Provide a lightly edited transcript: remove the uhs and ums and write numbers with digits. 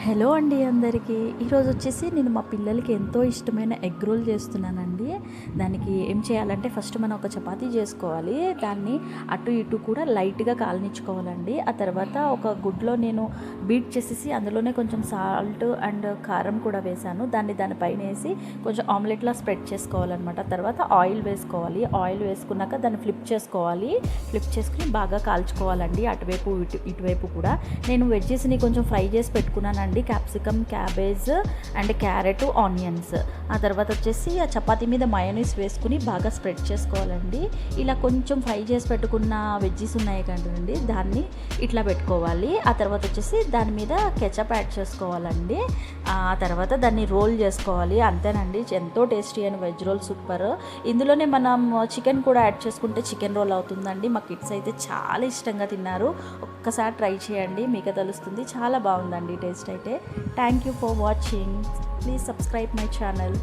Hello అండి అందరికీ. ఈరోజు వచ్చేసి నేను మా పిల్లలకి ఎంతో ఇష్టమైన ఎగ్ రోల్ చేస్తున్నానండి. దానికి ఏం చేయాలంటే ఫస్ట్ మనం ఒక చపాతీ చేసుకోవాలి. దాన్ని అటు ఇటు కూడా లైట్గా కాలనిచ్చుకోవాలండి. ఆ తర్వాత ఒక గుడ్లో నేను బీట్ చేసేసి అందులోనే కొంచెం సాల్ట్ అండ్ కారం కూడా వేసాను. దానిపైన వేసి కొంచెం ఆమ్లెట్లా స్ప్రెడ్ చేసుకోవాలన్నమాట. తర్వాత ఆయిల్ వేసుకోవాలి. ఆయిల్ వేసుకున్నాక దాన్ని ఫ్లిప్ చేసుకోవాలి. ఫ్లిప్ చేసుకుని బాగా కాల్చుకోవాలండి, అటువైపు ఇటువైపు కూడా. నేను వెజ్జెస్ని కొంచెం ఫ్రై చేసి పెట్టుకున్నానండి. Capsicum, cabbage and carrot, onions. ఆ తర్వాత వచ్చేసి ఆ చపాతీ మీద మయోనీస్ వేసుకుని బాగా స్ప్రెడ్ చేసుకోవాలండి. ఇలా కొంచెం ఫ్రై చేసి పెట్టుకున్న వెజ్జీస్ ఉన్నాయి కదండి, దాన్ని ఇట్లా పెట్టుకోవాలి. ఆ తర్వాత వచ్చేసి దాని మీద కెచప్ యాడ్ చేసుకోవాలండి. ఆ తర్వాత దాన్ని రోల్ చేసుకోవాలి. అంతేనండి, ఎంతో టేస్టీ అయిన వెజ్ రోల్ సూపర్. ఇందులోనే మనం చికెన్ కూడా యాడ్ చేసుకుంటే చికెన్ రోల్ అవుతుందండి. మా కిడ్స్ అయితే చాలా ఇష్టంగా తిన్నారు. ఒక్కసారి ట్రై చేయండి, మీకు తెలుస్తుంది. చాలా బాగుందండి టేస్ట్ అయితే. Thank you for watching. Please subscribe my channel.